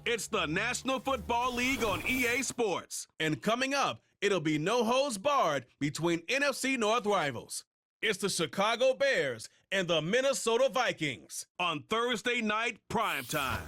It's the National Football League on EA Sports. And coming up, it'll be no holds barred between NFC North rivals. It's the Chicago Bears and the Minnesota Vikings on Thursday night primetime.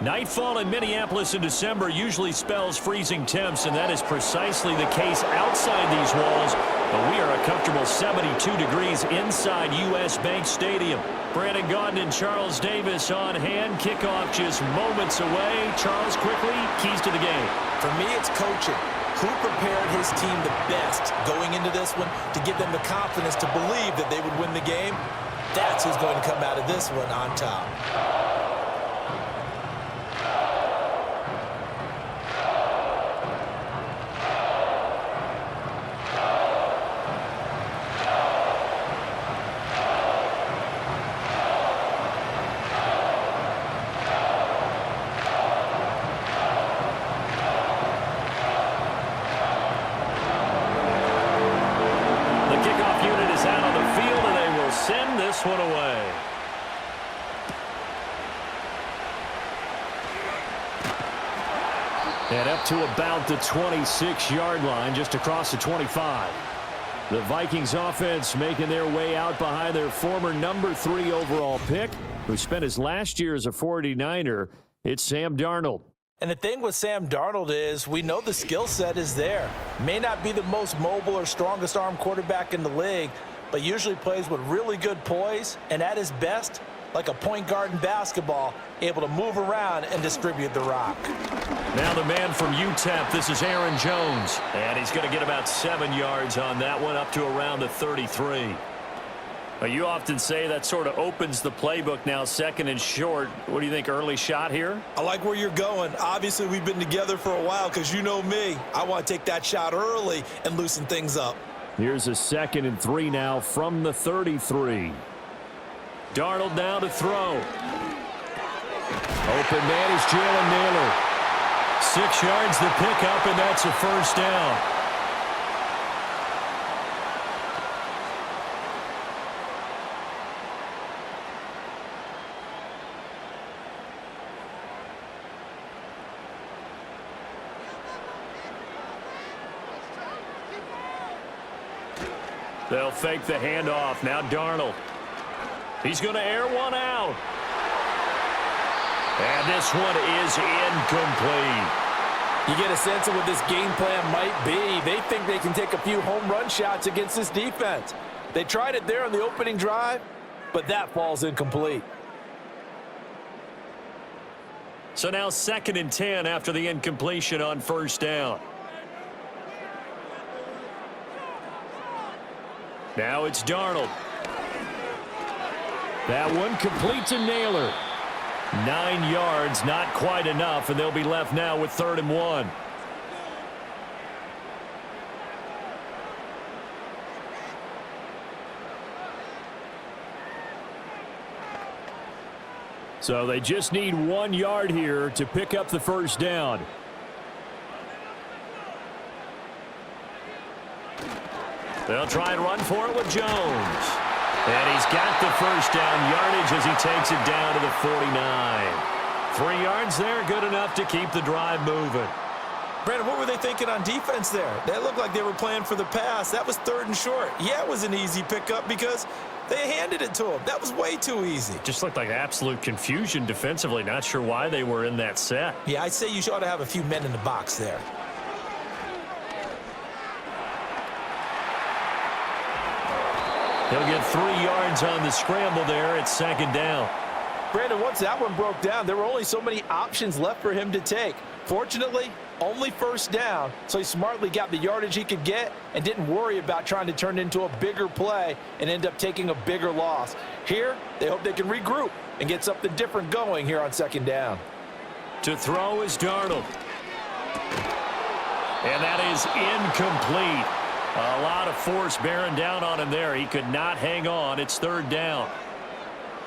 Nightfall in Minneapolis in December usually spells freezing temps, and that is precisely the case outside these walls. But we are a comfortable 72 degrees inside U.S. Bank Stadium. Brandon Gaudin and Charles Davis on hand. Kickoff just moments away. Charles, quickly, keys to the game. For me, it's coaching. Who prepared his team the best going into this one to give them the confidence to believe that they would win the game? That's who's going to come out of this one on top. One away. And up to about the 26-yard line, just across the 25. The Vikings offense making their way out behind their former number 3 overall pick, who spent his last year as a 49er. It's Sam Darnold. And the thing with Sam Darnold is we know the skill set is there. May not be the most mobile or strongest arm quarterback in the league, but usually plays with really good poise, and at his best, like a point guard in basketball, able to move around and distribute the rock. Now the man from UTEP, this is Aaron Jones, and he's going to get about 7 yards on that one, up to around the 33. Well, you often say that sort of opens the playbook now, second and short. What do you think, early shot here? I like where you're going. Obviously, we've been together for a while because you know me. I want to take that shot early and loosen things up. Here's a 2nd and 3 now from the 33. Darnold now to throw. Open man is Jalen Naylor. 6 yards the pickup, and that's a first down. They'll fake the handoff. Now Darnold. He's going to air one out. And this one is incomplete. You get a sense of what this game plan might be. They think they can take a few home run shots against this defense. They tried it there on the opening drive, but that falls incomplete. So now 2nd and 10 after the incompletion on first down. Now it's Darnold. That one complete to Naylor. 9 yards, not quite enough, and they'll be left now with 3rd and 1. So they just need 1 yard here to pick up the first down. They'll try and run for it with Jones. And he's got the first down yardage as he takes it down to the 49. 3 yards there, good enough to keep the drive moving. Brandon, what were they thinking on defense there? That looked like they were playing for the pass. That was 3rd and short. Yeah, it was an easy pickup because they handed it to him. That was way too easy. Just looked like absolute confusion defensively. Not sure why they were in that set. Yeah, I'd say you ought to have a few men in the box there. He'll get 3 yards on the scramble there. It's 2nd down. Brandon, once that one broke down, there were only so many options left for him to take. Fortunately, only first down, so he smartly got the yardage he could get and didn't worry about trying to turn it into a bigger play and end up taking a bigger loss. Here, they hope they can regroup and get something different going here on 2nd down. To throw is Darnold. And that is incomplete. A lot of force bearing down on him there. He could not hang on. It's 3rd down.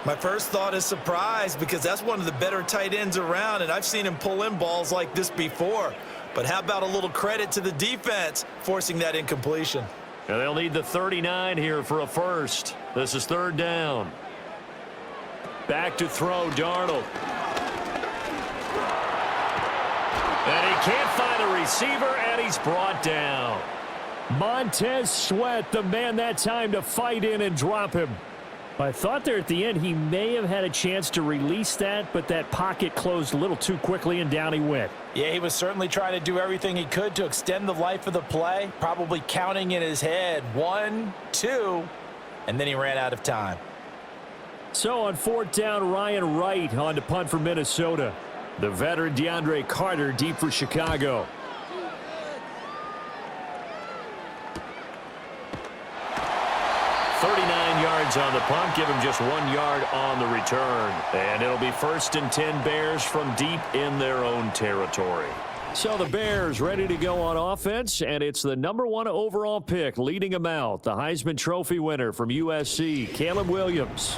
My first thought is surprise because that's one of the better tight ends around, and I've seen him pull in balls like this before. But how about a little credit to the defense forcing that incompletion? And they'll need the 39 here for a first. This is 3rd down. Back to throw, Darnold. And he can't find a receiver, and he's brought down. Montez Sweat, the man that time to fight in and drop him. I thought there at the end he may have had a chance to release that, but that pocket closed a little too quickly, and down he went. Yeah, he was certainly trying to do everything he could to extend the life of the play, probably counting in his head 1, 2, and then he ran out of time. So on 4th down, Ryan Wright on to punt for Minnesota. The veteran DeAndre Carter deep for Chicago. On the punt, give him just 1 yard on the return. And it'll be 1st and 10 Bears from deep in their own territory. So the Bears ready to go on offense, and it's the #1 overall pick leading them out, the Heisman Trophy winner from USC, Caleb Williams.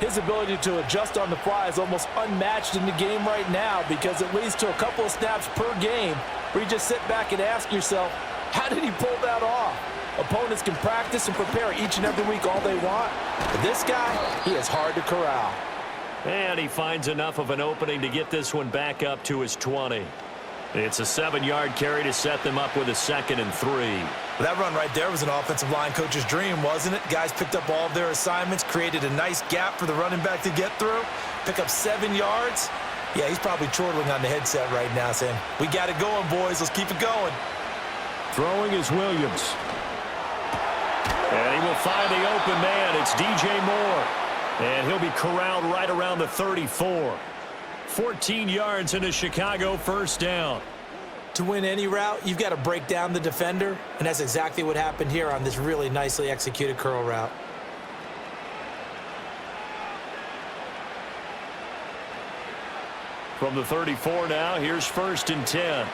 His ability to adjust on the fly is almost unmatched in the game right now because it leads to a couple of snaps per game where you just sit back and ask yourself, how did he pull that off? Opponents can practice and prepare each and every week all they want. But this guy, he is hard to corral. And he finds enough of an opening to get this one back up to his 20. It's a 7-yard carry to set them up with a 2nd and 3. That run right there was an offensive line coach's dream, wasn't it? Guys picked up all of their assignments, created a nice gap for the running back to get through, pick up 7 yards. Yeah, he's probably chortling on the headset right now saying, we got it going, boys. Let's keep it going. Throwing is Williams. And he will find the open man. It's DJ Moore. And he'll be corralled right around the 34. 14 yards into Chicago, 1st down. To win any route, you've got to break down the defender, and that's exactly what happened here on this really nicely executed curl route. From the 34 now, here's 1st and 10.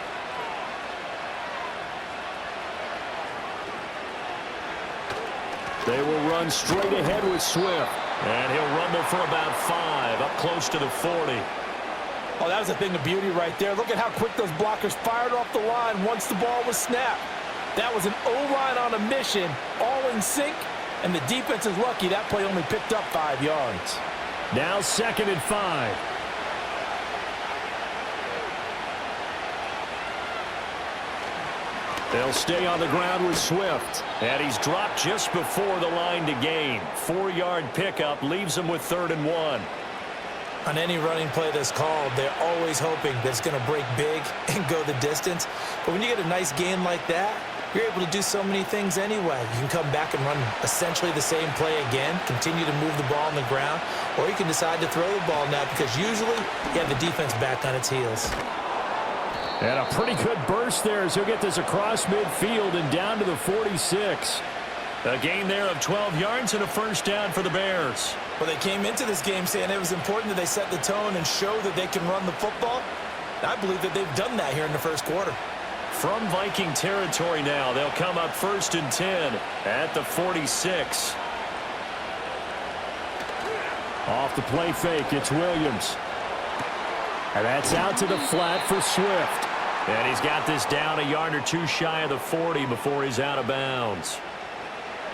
They will run straight ahead with Swift. And he'll rumble for about 5, up close to the 40. Oh, that was a thing of beauty right there. Look at how quick those blockers fired off the line once the ball was snapped. That was an O-line on a mission, all in sync, and the defense is lucky that play only picked up 5 yards. Now 2nd and 5. They'll stay on the ground with Swift. And he's dropped just before the line to gain. 4-yard pickup leaves him with 3rd and 1. On any running play that's called, they're always hoping that it's going to break big and go the distance. But when you get a nice gain like that, you're able to do so many things anyway. You can come back and run essentially the same play again, continue to move the ball on the ground, or you can decide to throw the ball now because usually you have the defense back on its heels. And a pretty good burst there as he'll get this across midfield and down to the 46. A gain there of 12 yards and a 1st down for the Bears. Well, they came into this game saying it was important that they set the tone and show that they can run the football. I believe that they've done that here in the 1st quarter. From Viking territory now, they'll come up 1st and 10 at the 46. Off the play fake, it's Williams. And that's out to the flat for Swift. And he's got this down a yard or 2 shy of the 40 before he's out of bounds.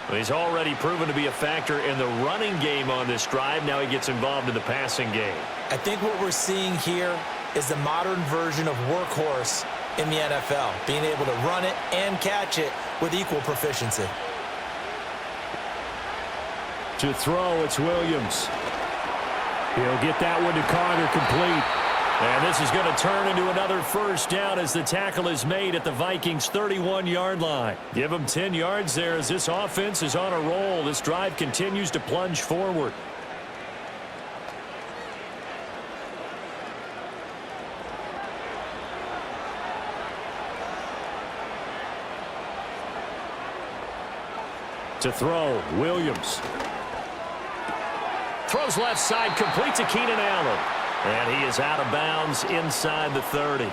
Well, he's already proven to be a factor in the running game on this drive. Now he gets involved in the passing game. I think what we're seeing here is the modern version of workhorse in the NFL, being able to run it and catch it with equal proficiency. To throw, it's Williams. He'll get that one to Carter complete. And this is going to turn into another 1st down as the tackle is made at the Vikings' 31-yard line. Give them 10 yards there as this offense is on a roll. This drive continues to plunge forward. To throw, Williams. Throws left side, complete to Keenan Allen. And he is out of bounds inside the 30.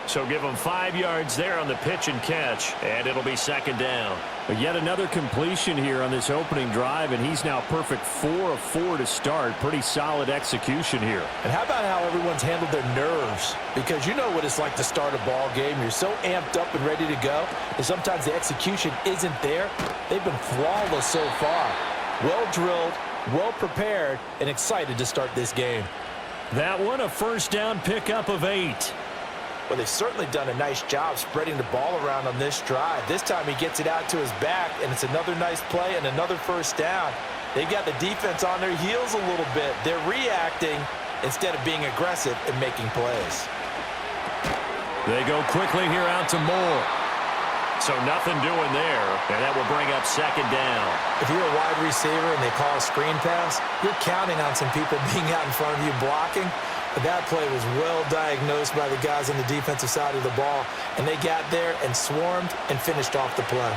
So give him 5 yards there on the pitch and catch, and it'll be 2nd down. But yet another completion here on this opening drive, and he's now perfect 4 of 4 to start. Pretty solid execution here. And how about how everyone's handled their nerves? Because you know what it's like to start a ball game. You're so amped up and ready to go, and sometimes the execution isn't there. They've been flawless so far. Well drilled, well prepared and excited to start this game. That one, a first down pickup of 8. Well, they've certainly done a nice job spreading the ball around on this drive. This time he gets it out to his back, and it's another nice play and another first down. They've got the defense on their heels a little bit. They're reacting instead of being aggressive and making plays. They go quickly here out to Moore. So nothing doing there, and that will bring up second down. If you're a wide receiver and they call a screen pass, you're counting on some people being out in front of you blocking. But that play was well diagnosed by the guys on the defensive side of the ball, and they got there and swarmed and finished off the play.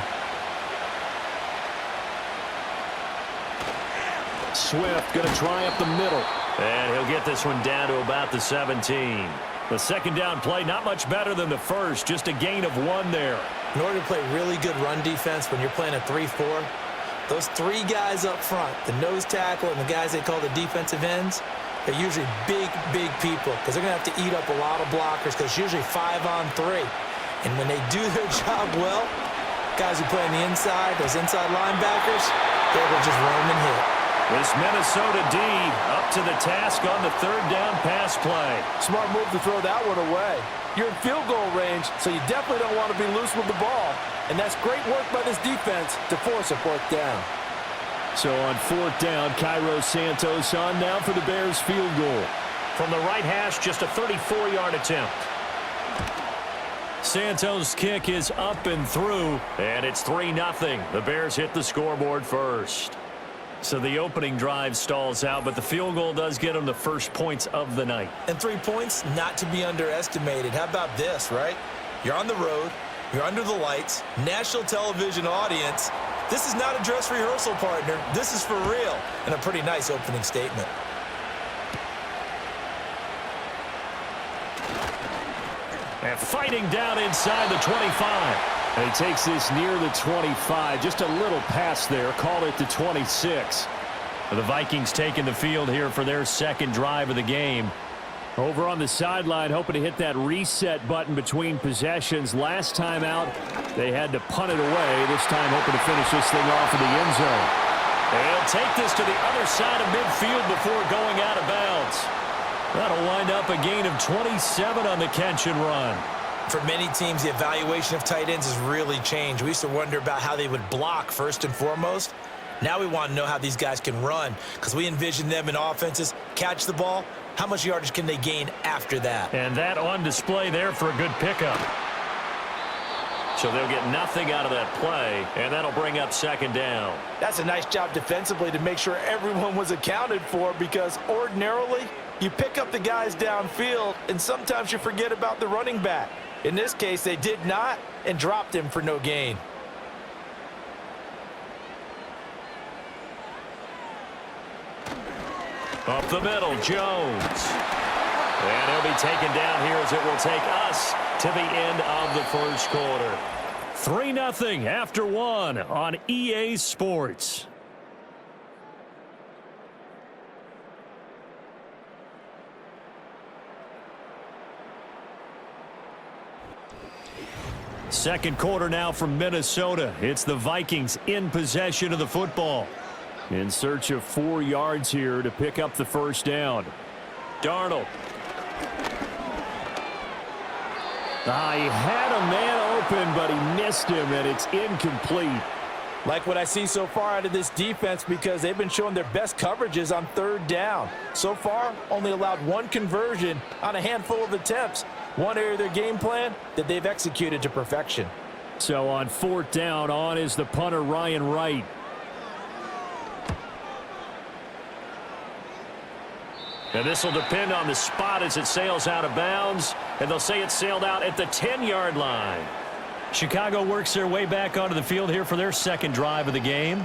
Swift going to try up the middle. And he'll get this one down to about the 17. The second down play, not much better than the first, just a gain of 1 there. In order to play really good run defense when you're playing a 3-4, those 3 guys up front, the nose tackle and the guys they call the defensive ends, they're usually big people because they're going to have to eat up a lot of blockers because it's usually 5-on-3. And when they do their job well, guys who play on the inside, those inside linebackers, they will just roam and hit. This Minnesota D up to the task on the third down pass play. Smart move to throw that one away. You're in field goal range, so you definitely don't want to be loose with the ball. And that's great work by this defense to force a fourth down. So on fourth down, Cairo Santos on now for the Bears field goal. From the right hash, just a 34-yard attempt. Santos' kick is up and through, and it's 3-0. The Bears hit the scoreboard first. So the opening drive stalls out, but the field goal does get them the first points of the night. And 3 points, not to be underestimated. How about this, right? You're on the road. You're under the lights. National television audience. This is not a dress rehearsal, partner. This is for real. And a pretty nice opening statement. And fighting down inside the 25. And he takes this near the 25. Just a little pass there. Call it the 26. The Vikings taking the field here for their second drive of the game. Over on the sideline, hoping to hit that reset button between possessions. Last time out, they had to punt it away. This time hoping to finish this thing off in the end zone. And he'll take this to the other side of midfield before going out of bounds. That'll wind up a gain of 27 on the catch and run. For many teams, the evaluation of tight ends has really changed. We used to wonder about how they would block first and foremost. Now we want to know how these guys can run because we envision them in offenses, catch the ball. How much yardage can they gain after that? And that on display there for a good pickup. So they'll get nothing out of that play, and that'll bring up second down. That's a nice job defensively to make sure everyone was accounted for because ordinarily you pick up the guys downfield and sometimes you forget about the running back. In this case, they did not and dropped him for no gain. Up the middle, Jones. And he'll be taken down here as it will take us to the end of the first quarter. 3-0 after 1 on EA Sports. Second quarter now from Minnesota. It's the Vikings in possession of the football. In search of 4 yards here to pick up the first down. Darnold. He had a man open, but he missed him, and it's incomplete. Like what I see so far out of this defense because they've been showing their best coverages on third down. So far, only allowed 1 conversion on a handful of attempts. One area of their game plan that they've executed to perfection. So on fourth down, on is the punter, Ryan Wright. And this will depend on the spot as it sails out of bounds. And they'll say it sailed out at the 10-yard line. Chicago works their way back onto the field here for their second drive of the game.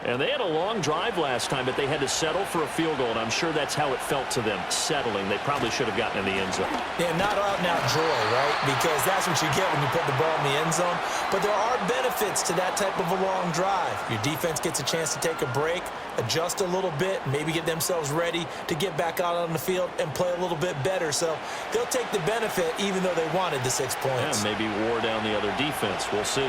And they had a long drive last time, but they had to settle for a field goal, and I'm sure that's how it felt to them, settling. They probably should have gotten in the end zone. Yeah, not out-and-out joy, right? Because that's what you get when you put the ball in the end zone. But there are benefits to that type of a long drive. Your defense gets a chance to take a break, adjust a little bit, maybe get themselves ready to get back out on the field and play a little bit better. So they'll take the benefit even though they wanted the 6 points. Yeah, maybe wore down the other defense. We'll see.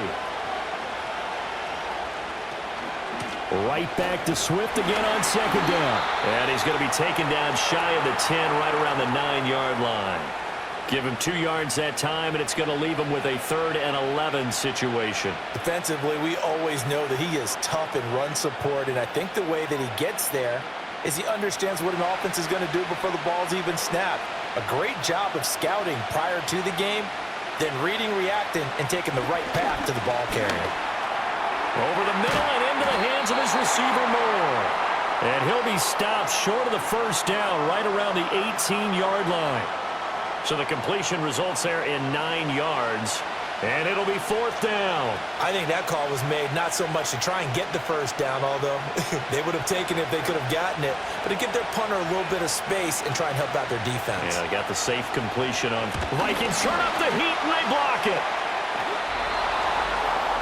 Right back to Swift again on second down. And he's going to be taken down shy of the 10, right around the 9-yard line. Give him 2 yards that time, and it's going to leave him with a 3rd and 11 situation. Defensively, we always know that he is tough in run support, and I think the way that he gets there is he understands what an offense is going to do before the ball's even snapped. A great job of scouting prior to the game, then reading, reacting, and taking the right path to the ball carrier. Over the middle and into the hands of his receiver, Moore. And he'll be stopped short of the first down, right around the 18-yard line. So the completion results there in 9 yards, and it'll be 4th down. I think that call was made not so much to try and get the first down, although they would have taken it if they could have gotten it, but to give their punter a little bit of space and try and help out their defense. Yeah, they got the safe completion on. Vikings turn up the heat, and they block it.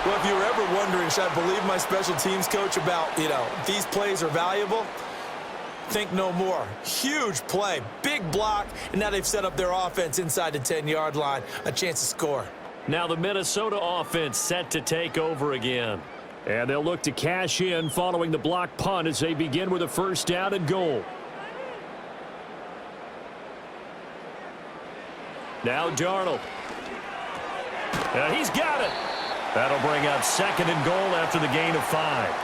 Well, if you were ever wondering, should I believe my special teams coach about, these plays are valuable? Think no more. Huge play, big block, and now they've set up their offense inside the 10-yard line, a chance to score. Now the Minnesota offense set to take over again. And they'll look to cash in following the block punt as they begin with a 1st down and goal. Now Darnold. And he's got it. That'll bring up 2nd and goal after the gain of 5.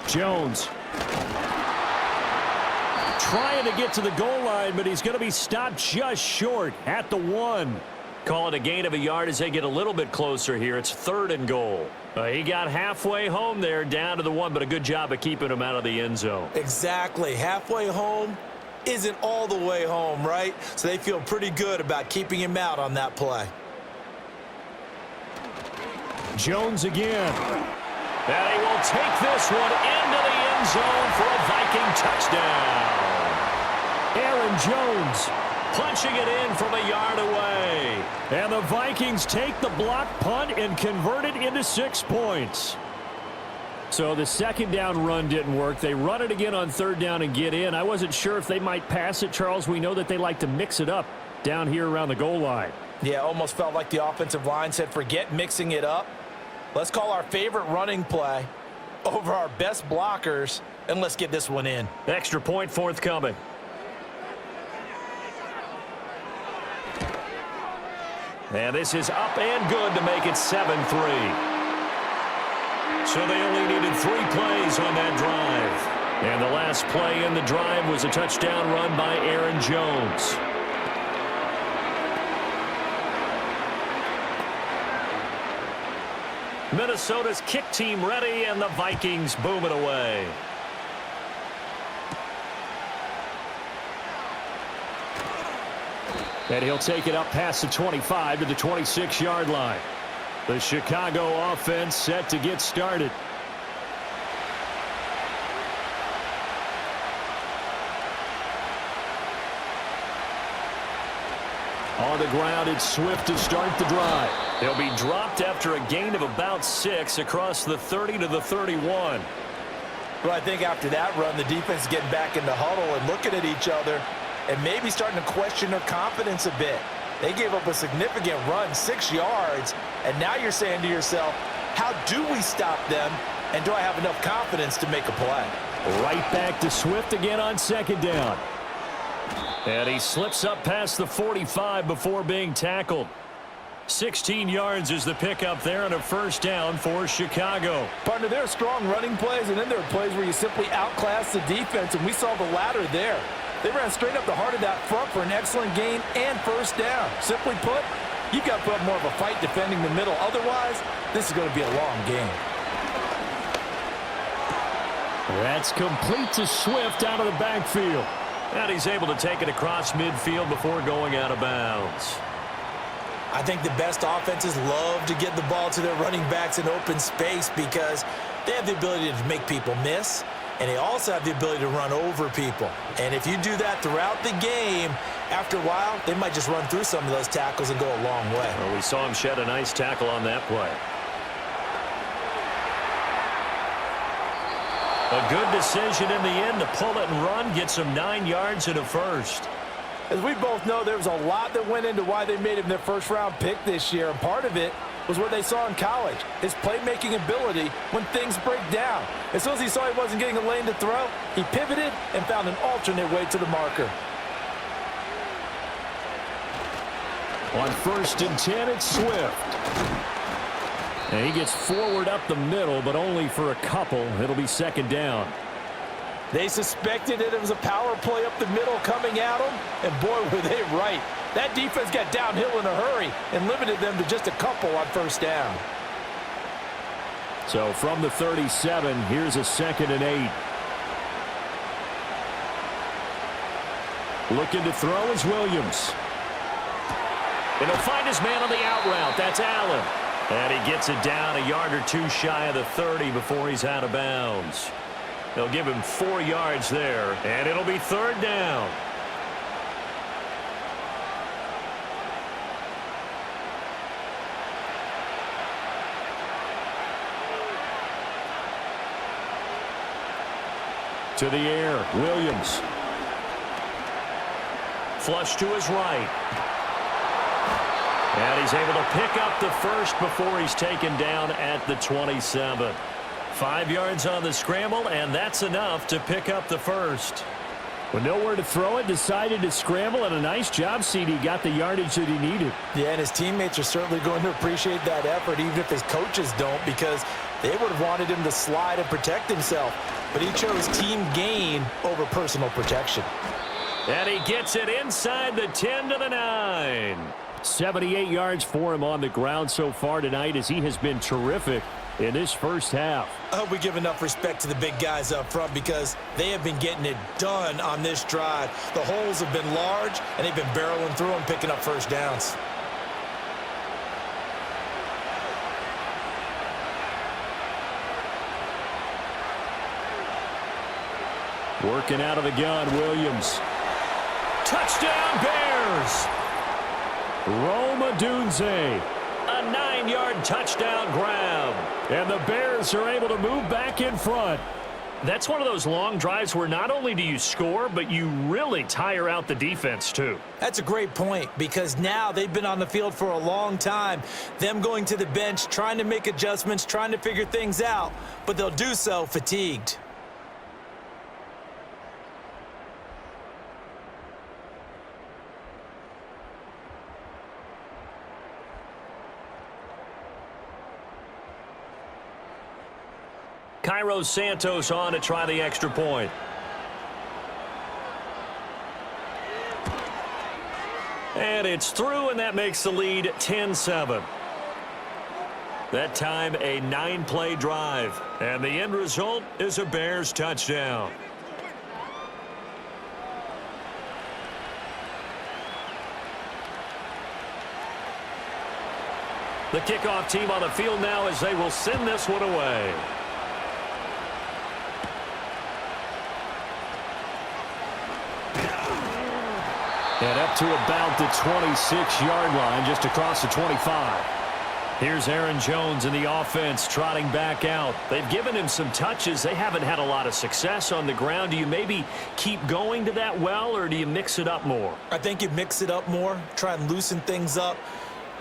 Jones trying to get to the goal line, but he's going to be stopped just short at the 1. Call it a gain of a yard as they get a little bit closer here. It's 3rd and goal. He got halfway home there, down to the 1, but a good job of keeping him out of the end zone. Exactly. Halfway home isn't all the way home, right? So they feel pretty good about keeping him out on that play. Jones again. And he will take this one into the end zone for a Viking touchdown. Aaron Jones punching it in from a yard away. And the Vikings take the block punt and convert it into 6 points. So the 2nd down run didn't work. They run it again on 3rd down and get in. I wasn't sure if they might pass it, Charles. We know that they like to mix it up down here around the goal line. Yeah, almost felt like the offensive line said, forget mixing it up. Let's call our favorite running play over our best blockers, and let's get this one in. Extra point forthcoming. And this is up and good to make it 7-3. So they only needed 3 plays on that drive. And the last play in the drive was a touchdown run by Aaron Jones. Minnesota's kick team ready, and the Vikings boom it away. And he'll take it up past the 25 to the 26-yard line. The Chicago offense set to get started. On the ground, it's Swift to start the drive. He'll be dropped after a gain of about 6 across the 30 to the 31. Well, I think after that run, the defense is getting back in the huddle and looking at each other and maybe starting to question their confidence a bit. They gave up a significant run, 6 yards, and now you're saying to yourself, how do we stop them, and do I have enough confidence to make a play? Right back to Swift again on 2nd down. And he slips up past the 45 before being tackled. 16 yards is the pickup there and a 1st down for Chicago. Partner, there are strong running plays, and then there are plays where you simply outclass the defense, and we saw the latter there. They ran straight up the heart of that front for an excellent gain and 1st down. Simply put, you've got to put up more of a fight defending the middle. Otherwise, this is going to be a long game. That's complete to Swift out of the backfield. And he's able to take it across midfield before going out of bounds. I think the best offenses love to get the ball to their running backs in open space because they have the ability to make people miss, and they also have the ability to run over people. And if you do that throughout the game, after a while, they might just run through some of those tackles and go a long way. Well, we saw him shed a nice tackle on that play. A good decision in the end to pull it and run, get some 9 yards and a first. As we both know, there was a lot that went into why they made him their first-round pick this year, and part of it was what they saw in college, his playmaking ability when things break down. As soon as he saw he wasn't getting a lane to throw, he pivoted and found an alternate way to the marker. On 1st and 10, it's Swift. And he gets forward up the middle, but only for a couple. It'll be 2nd down. They suspected that it was a power play up the middle coming at them, and boy, were they right. That defense got downhill in a hurry and limited them to just a couple on 1st down. So from the 37, here's a 2nd and 8. Looking to throw is Williams. And he'll find his man on the out route. That's Allen. And he gets it down a yard or 2 shy of the 30 before he's out of bounds. They'll give him 4 yards there, and it'll be 3rd down. To the air, Williams. Flush to his right. And he's able to pick up the first before he's taken down at the 27. 5 yards on the scramble, and that's enough to pick up the first. With nowhere to throw it, decided to scramble, and a nice job, CD. Got the yardage that he needed. Yeah, and his teammates are certainly going to appreciate that effort, even if his coaches don't, because they would have wanted him to slide and protect himself. But he chose team gain over personal protection. And he gets it inside the 10 to the 9. 78 yards for him on the ground so far tonight, as he has been terrific in this first half. I hope we give enough respect to the big guys up front, because they have been getting it done on this drive. The holes have been large, and they've been barreling through them, picking up 1st downs. Working out of the gun, Williams. Touchdown, Bears! Rome Odunze. A 9-yard touchdown grab. And the Bears are able to move back in front. That's one of those long drives where not only do you score, but you really tire out the defense, too. That's a great point, because now they've been on the field for a long time. Them going to the bench, trying to make adjustments, trying to figure things out, but they'll do so fatigued. Cairo Santos on to try the extra point. And it's through, and that makes the lead 10-7. That time a 9-play drive, and the end result is a Bears touchdown. The kickoff team on the field now, as they will send this one away. And up to about the 26-yard line, just across the 25. Here's Aaron Jones in the offense trotting back out. They've given him some touches. They haven't had a lot of success on the ground. Do you maybe keep going to that well, or do you mix it up more? I think you mix it up more, try and loosen things up.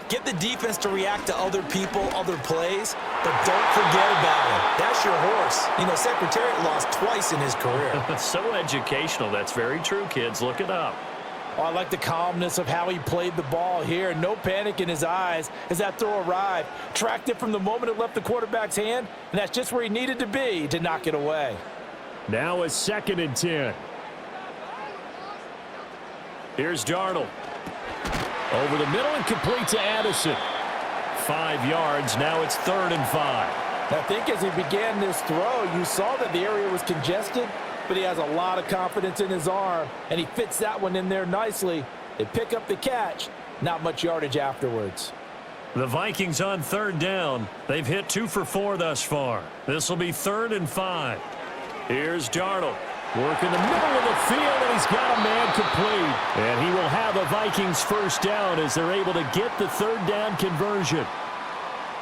Get the defense to react to other people, other plays, but don't forget about it. That's your horse. You know, Secretariat lost twice in his career. So educational. That's very true, kids. Look it up. Oh, I like the calmness of how he played the ball here. No panic in his eyes as that throw arrived. Tracked it from the moment it left the quarterback's hand, and that's just where he needed to be to knock it away. Now a 2nd and 10. Here's Darnold. Over the middle and complete to Addison. 5 yards. Now it's 3rd and 5. I think as he began this throw, you saw that the area was congested, but he has a lot of confidence in his arm, and he fits that one in there nicely. They pick up the catch, not much yardage afterwards. The Vikings on 3rd down. They've hit 2 for 4 thus far. This will be 3rd and 5. Here's Darnold. Working the middle of the field, and he's got a man complete. And he will have a Vikings 1st down as they're able to get the 3rd down conversion.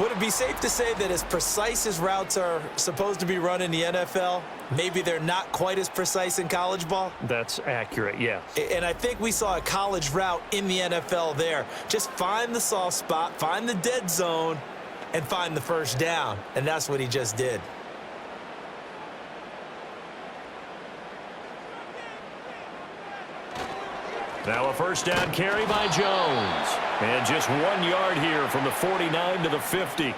Would it be safe to say that as precise as routes are supposed to be run in the NFL, maybe they're not quite as precise in college ball. That's accurate, yeah. And I think we saw a college route in the NFL there. Just find the soft spot, find the dead zone, and find the first down. And that's what he just did. Now a first down carry by Jones. And just 1 yard here from the 49 to the 50.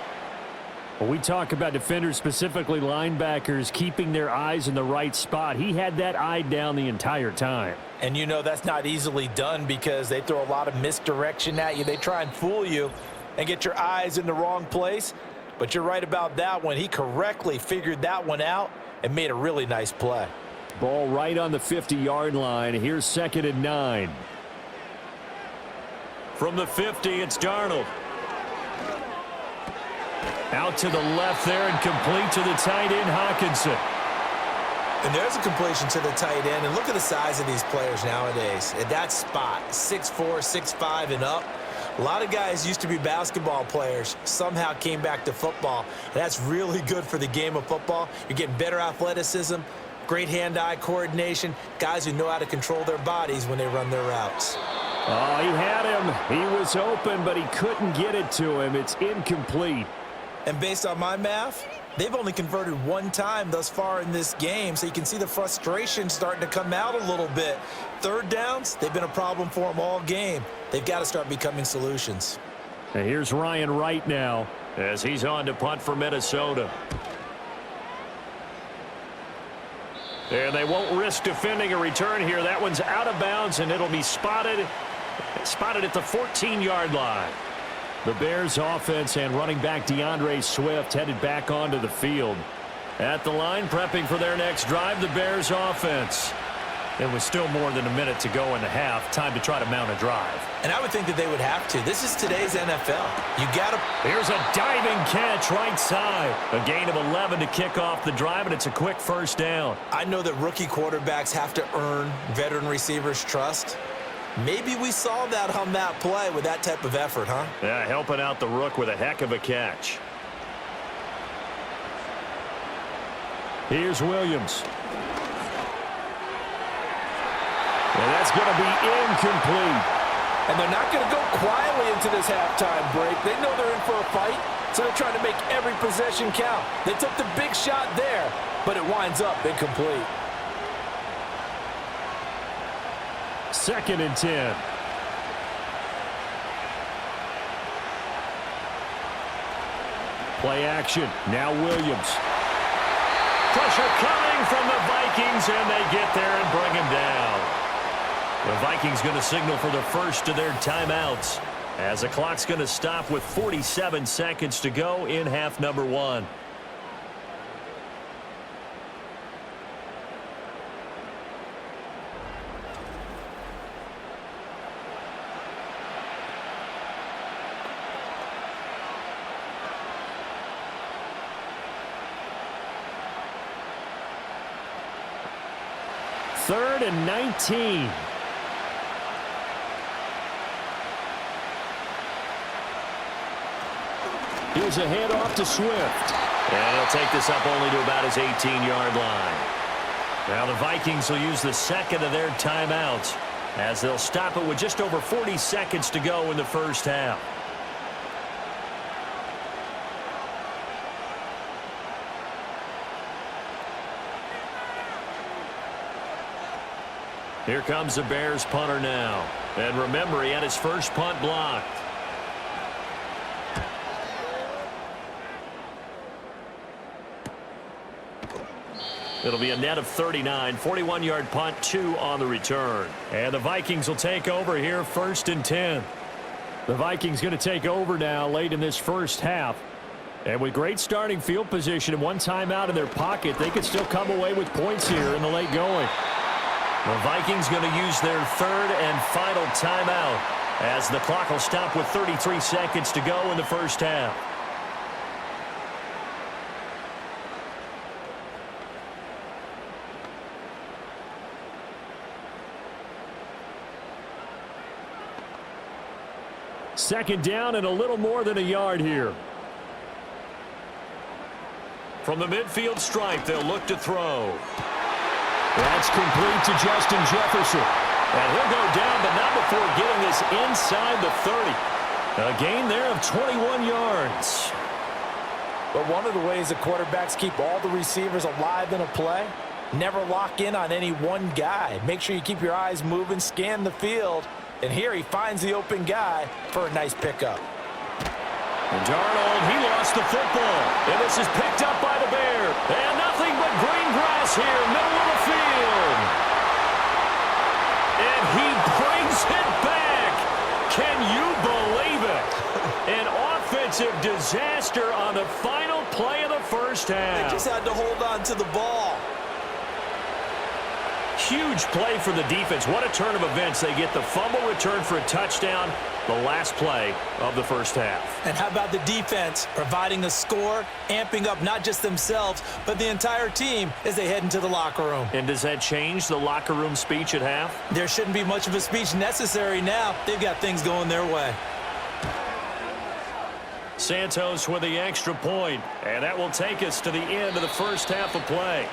When we talk about defenders, specifically linebackers, keeping their eyes in the right spot, he had that eye down the entire time. And you know that's not easily done because they throw a lot of misdirection at you. They try and fool you and get your eyes in the wrong place. But you're right about that one. He correctly figured that one out and made a really nice play. Ball right on the 50-yard line. Here's 2nd and 9. From the 50, it's Darnold. Out to the left there and complete to the tight end, Hawkinson. And there's a completion to the tight end. And look at the size of these players nowadays. At that spot, 6'4", 6'5", and up. A lot of guys used to be basketball players, somehow came back to football. And that's really good for the game of football. You're getting better athleticism, great hand-eye coordination, guys who know how to control their bodies when they run their routes. Oh, he had him. He was open, but he couldn't get it to him. It's incomplete. And based on my math, they've only converted 1 time thus far in this game, so you can see the frustration starting to come out a little bit. Third downs, they've been a problem for them all game. They've got to start becoming solutions. And here's Ryan Wright now as he's on to punt for Minnesota. And they won't risk defending a return here. That one's out of bounds, and it'll be spotted at the 14-yard line. The Bears offense and running back DeAndre Swift headed back onto the field. At the line, prepping for their next drive, the Bears offense. It was still more than a minute to go in the half. Time to try to mount a drive. And I would think that they would have to. This is today's NFL. You got to. Here's a diving catch right side. A gain of 11 to kick off the drive, and it's a quick first down. I know that rookie quarterbacks have to earn veteran receivers' trust. Maybe we saw that on that play with that type of effort, huh? Yeah, helping out the rook with a heck of a catch. Here's Williams. And that's going to be incomplete. And they're not going to go quietly into this halftime break. They know they're in for a fight, so they're trying to make every possession count. They took the big shot there, but it winds up incomplete. 2nd and 10. Play action. Now Williams. Pressure coming from the Vikings, and they get there and bring him down. The Vikings going to signal for the first of their timeouts as the clock's going to stop with 47 seconds to go in half number 1. Third and 19. Here's a handoff to Swift. And he'll take this up only to about his 18-yard line. Now the Vikings will use the second of their timeouts as they'll stop it with just over 40 seconds to go in the first half. Here comes the Bears punter now. And remember, he had his first punt blocked. It'll be a net of 39, 41-yard punt, 2 on the return. And the Vikings will take over here, 1st and 10. The Vikings going to take over now late in this first half. And with great starting field position and 1 timeout in their pocket, they could still come away with points here in the late going. The Vikings going to use their 3rd and final timeout as the clock will stop with 33 seconds to go in the first half. Second down and a little more than a yard here. From the midfield stripe, they'll look to throw. That's complete to Justin Jefferson. And he'll go down, but not before getting this inside the 30. A gain there of 21 yards. But one of the ways the quarterbacks keep all the receivers alive in a play, never lock in on any one guy. Make sure you keep your eyes moving, scan the field. And here he finds the open guy for a nice pickup. And Darnold, he lost the football. And this is picked up by the Bear. And nothing but green grass here, middle of the field. And he brings it back. Can you believe it? An offensive disaster on the final play of the first half. They just had to hold on to the ball. Huge play for the defense. What a turn of events. They get the fumble return for a touchdown, the last play of the first half. And how about the defense providing a score, amping up not just themselves, but the entire team as they head into the locker room. And does that change the locker room speech at half? There shouldn't be much of a speech necessary now. They've got things going their way. Santos with the extra point, and that will take us to the end of the first half of play.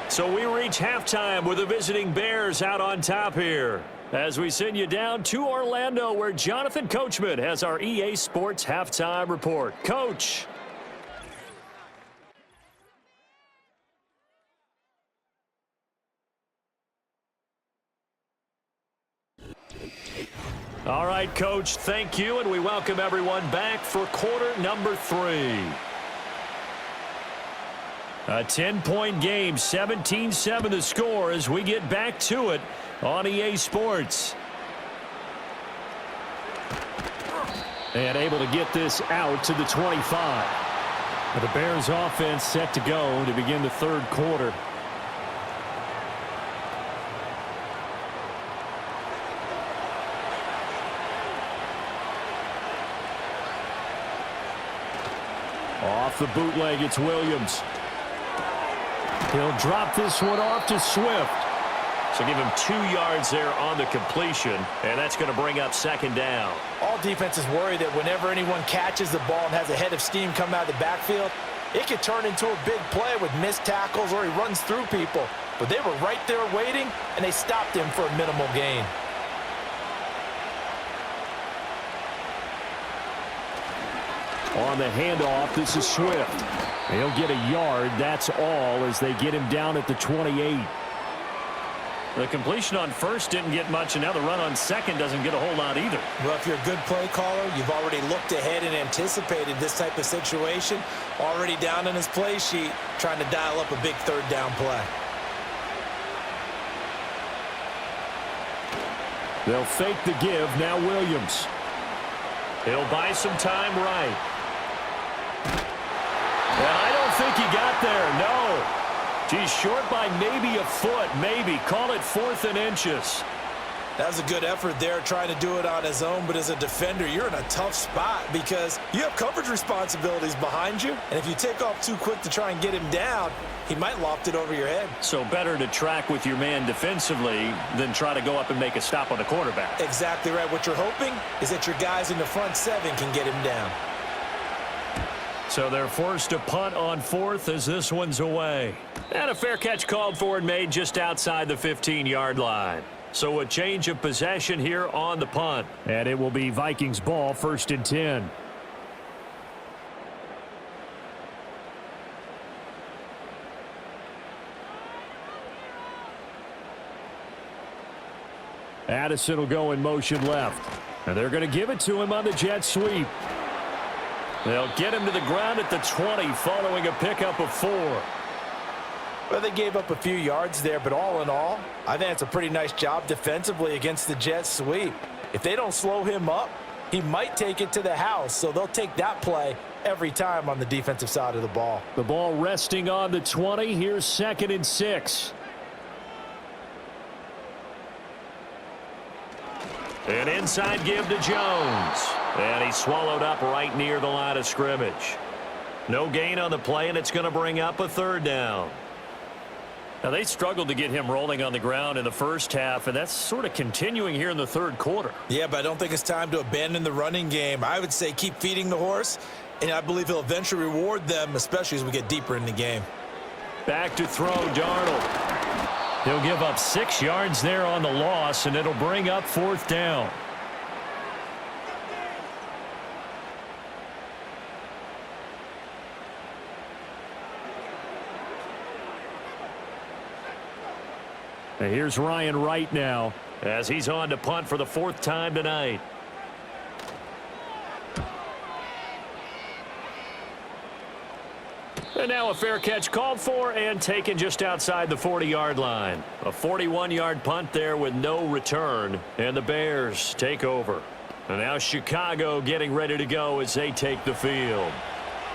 So we reach halftime with the visiting Bears out on top here, as we send you down to Orlando, where Jonathan Coachman has our EA Sports halftime report. Coach. All right, Coach, thank you, and we welcome everyone back for quarter number 3. A 10-point game, 17-7 the score as we get back to it on EA Sports. And able to get this out to the 25. The Bears offense set to go to begin the third quarter. Off the bootleg, it's Williams. He'll drop this one off to Swift. So give him 2 yards there on the completion, and that's going to bring up second down. All defenses worry that whenever anyone catches the ball and has a head of steam come out of the backfield, it could turn into a big play with missed tackles or he runs through people. But they were right there waiting, and they stopped him for a minimal gain. On the handoff, this is Swift. He'll get a yard, that's all, as they get him down at the 28. The completion on first didn't get much, and now the run on second doesn't get a whole lot either. Well, if you're a good play caller, you've already looked ahead and anticipated this type of situation. Already down on his play sheet, trying to dial up a big third down play. They'll fake the give, now Williams. He'll buy some time right. And I don't think he got there, no. He's short by maybe a foot, maybe. Call it 4th and inches. That was a good effort there, trying to do it on his own. But as a defender, you're in a tough spot because you have coverage responsibilities behind you. And if you take off too quick to try and get him down, he might loft it over your head. So better to track with your man defensively than try to go up and make a stop on the quarterback. Exactly right. What you're hoping is that your guys in the front 7 can get him down. So they're forced to punt on 4th as this one's away. And a fair catch called for and made just outside the 15-yard line. So a change of possession here on the punt. And it will be Vikings ball, 1st and 10. Addison will go in motion left. And they're going to give it to him on the jet sweep. They'll get him to the ground at the 20 following a pickup of 4. Well, they gave up a few yards there, but all in all, I think it's a pretty nice job defensively against the jet sweep. If they don't slow him up, he might take it to the house, so they'll take that play every time on the defensive side of the ball. The ball resting on the 20. Here's 2nd and 6. An inside give to Jones. And he's swallowed up right near the line of scrimmage. No gain on the play, and it's going to bring up a 3rd down. Now, they struggled to get him rolling on the ground in the first half, and that's sort of continuing here in the third quarter. Yeah, but I don't think it's time to abandon the running game. I would say keep feeding the horse and I believe he'll eventually reward them, especially as we get deeper in the game. Back to throw, Darnold. He'll give up 6 yards there on the loss, and it'll bring up 4th down. And here's Ryan Wright now as he's on to punt for the 4th time tonight. And now a fair catch called for and taken just outside the 40-yard line. A 41-yard punt there with no return, and the Bears take over. And now Chicago getting ready to go as they take the field.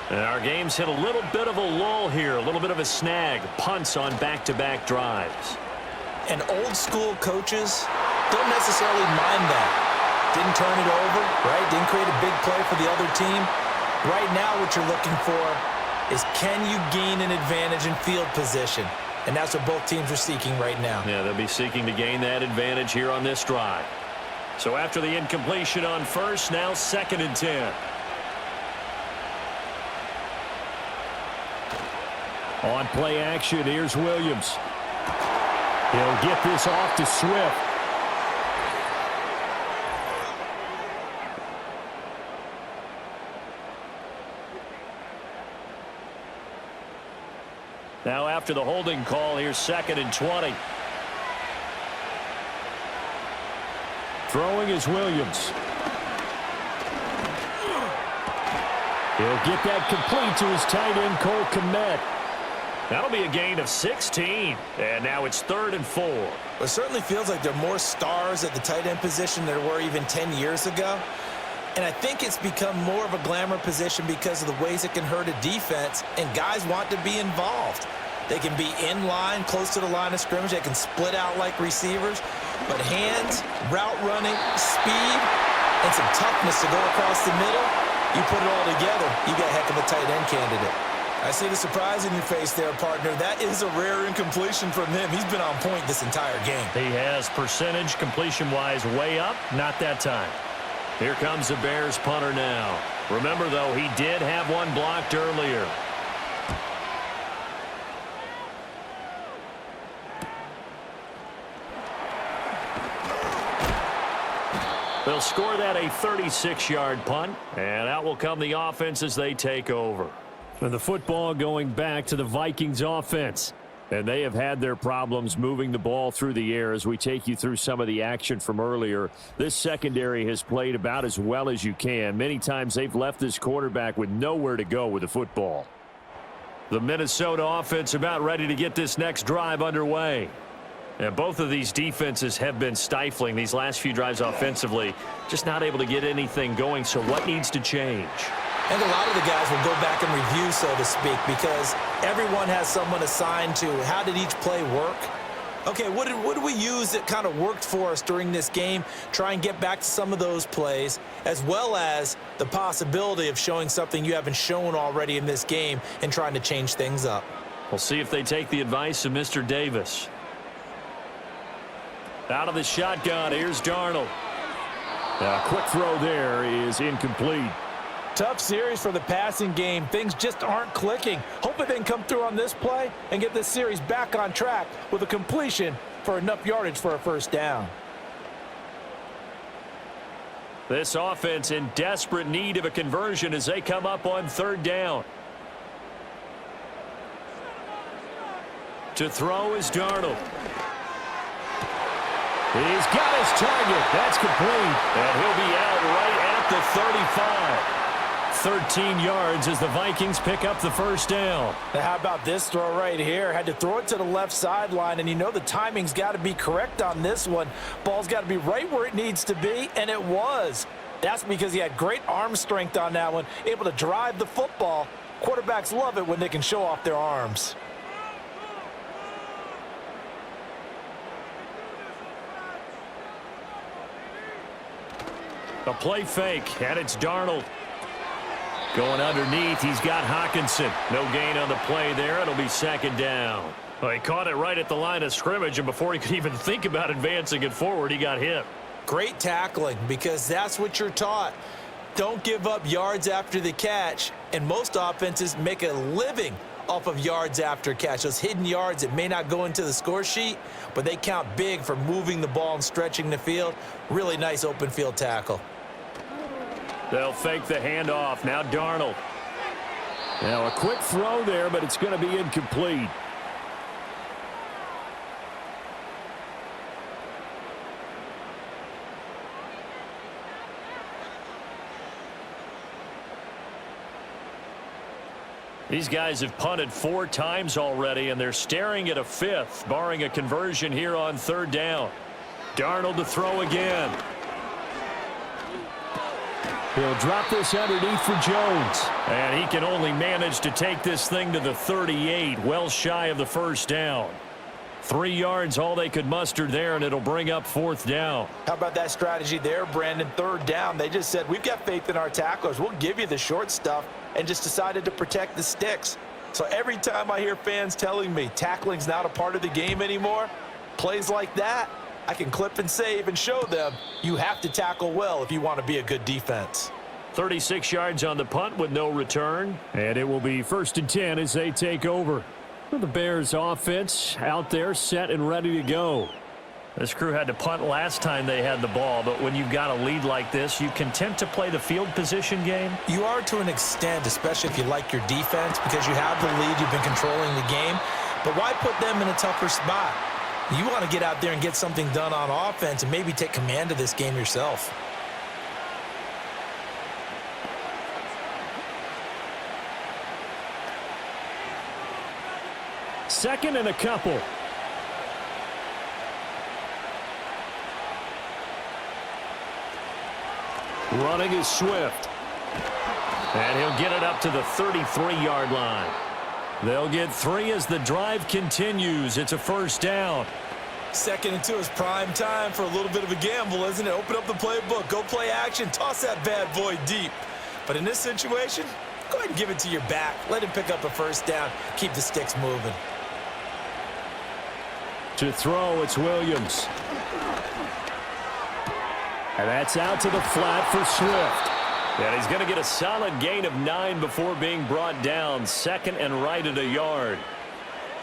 And our game's hit a little bit of a lull here, a little bit of a snag. Punts on back-to-back drives. And old-school coaches don't necessarily mind that. Didn't turn it over, right? Didn't create a big play for the other team. Right now what you're looking for is can you gain an advantage in field position? And that's what both teams are seeking right now. Yeah, they'll be seeking to gain that advantage here on this drive. So after the incompletion on first, now 2nd and 10. On play action, here's Williams. He'll get this off to Swift. Now after the holding call, here's 2nd and 20. Throwing is Williams. He'll get that complete to his tight end, Cole Kmet. That'll be a gain of 16. And now it's 3rd and 4. It certainly feels like there are more stars at the tight end position than there were even 10 years ago. And I think it's become more of a glamour position because of the ways it can hurt a defense, and guys want to be involved. They can be in line, close to the line of scrimmage. They can split out like receivers. But hands, route running, speed, and some toughness to go across the middle, you put it all together, you got a heck of a tight end candidate. I see the surprise in your face there, partner. That is a rare incompletion from him. He's been on point this entire game. He has percentage completion-wise way up. Not that time. Here comes the Bears punter now. Remember, though, he did have one blocked earlier. They'll score that a 36-yard punt, and out will come the offense as they take over. And the football going back to the Vikings offense. And they have had their problems moving the ball through the air as we take you through some of the action from earlier. This secondary has played about as well as you can. Many times they've left this quarterback with nowhere to go with the football. The Minnesota offense about ready to get this next drive underway. And both of these defenses have been stifling these last few drives offensively. Just not able to get anything going. So what needs to change? And a lot of the guys will go back and review, so to speak, because everyone has someone assigned to how did each play work. Okay, what did we use that kind of worked for us during this game? Try and get back to some of those plays, as well as the possibility of showing something you haven't shown already in this game and trying to change things up. We'll see if they take the advice of Mr. Davis. Out of the shotgun, here's Darnold. A quick throw there is incomplete. Tough series for the passing game. Things just aren't clicking. Hoping they can come through on this play and get this series back on track with a completion for enough yardage for a first down. This offense in desperate need of a conversion as they come up on 3rd down. To throw is Darnold. He's got his target. That's complete. And he'll be out right at the 35. 13 yards as the Vikings pick up the first down. Now how about this throw right here? Had to throw it to the left sideline, and you know the timing's got to be correct on this one. Ball's got to be right where it needs to be, and it was. That's because he had great arm strength on that one, able to drive the football. Quarterbacks love it when they can show off their arms. A play fake, and it's Darnold. Going underneath, he's got Hockenson. No gain on the play there. It'll be 2nd down. Well, he caught it right at the line of scrimmage, and before he could even think about advancing it forward, he got hit. Great tackling, because that's what you're taught. don't give up yards after the catch, and most offenses make a living off of yards after catch. Those hidden yards that may not go into the score sheet, but they count big for moving the ball and stretching the field. Really nice open field tackle. They'll fake the handoff. Now Darnold. Now a quick throw there, but it's going to be incomplete. These guys have punted 4 times already, and they're staring at a 5th, barring a conversion here on 3rd down. Darnold to throw again. He'll drop this underneath for Jones. And he can only manage to take this thing to the 38, well shy of the 1st down. 3 yards, all they could muster there, and it'll bring up 4th down. How about that strategy there, Brandon? 3rd down. They just said, we've got faith in our tacklers. We'll give you the short stuff, and just decided to protect the sticks. So every time I hear fans telling me tackling's not a part of the game anymore, plays like that, I can clip and save and show them you have to tackle well if you want to be a good defense. 36 yards on the punt with no return. And it will be 1st and 10 as they take over. The Bears offense out there set and ready to go. This crew had to punt last time they had the ball, but when you've got a lead like this, you content to play the field position game? You are to an extent, especially if you like your defense, because you have the lead, you've been controlling the game. But why put them in a tougher spot? You want to get out there and get something done on offense and maybe take command of this game yourself. Second and a couple. Running is Swift. And he'll get it up to the 33-yard line. They'll get 3 as the drive continues. It's a 1st down. 2nd and 2 is prime time for a little bit of a gamble, isn't it? Open up the playbook, go play action, toss that bad boy deep. But in this situation, go ahead and give it to your back. Let him pick up a 1st down. Keep the sticks moving. To throw, it's Williams. And that's out to the flat for Swift. And he's going to get a solid gain of 9 before being brought down. 2nd and right at a yard.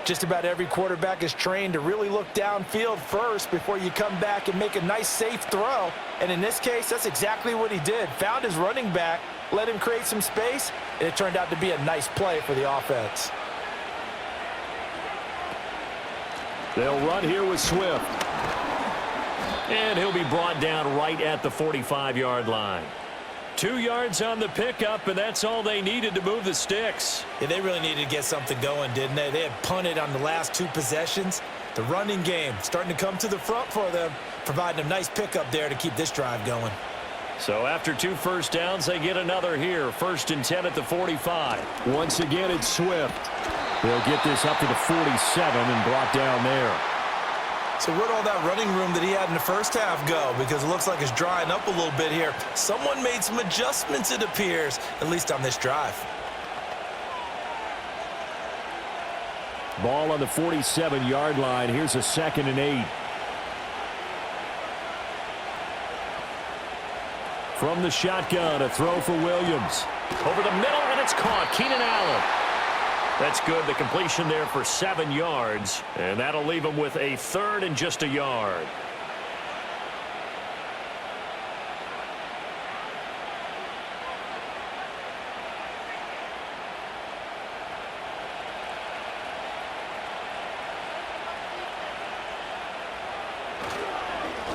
Just about every quarterback is trained to really look downfield first before you come back and make a nice, safe throw. And in this case, that's exactly what he did. Found his running back, let him create some space, and it turned out to be a nice play for the offense. They'll run here with Swift. And he'll be brought down right at the 45-yard line. 2 yards on the pickup, and that's all they needed to move the sticks. Yeah, they really needed to get something going, didn't they? They had punted on the last 2 possessions. The running game starting to come to the front for them, providing a nice pickup there to keep this drive going. So after 2 1st downs, they get another here. 1st and 10 at the 45. Once again, it's Swift. They'll get this up to the 47 and brought down there. So where'd all that running room that he had in the 1st half go? Because it looks like it's drying up a little bit here. Someone made some adjustments, it appears, at least on this drive. Ball on the 47-yard line. Here's a 2nd and 8. From the shotgun, a throw for Williams. Over the middle, and it's caught. Keenan Allen. That's good. The completion there for 7 yards, and that'll leave him with a 3rd and just a yard.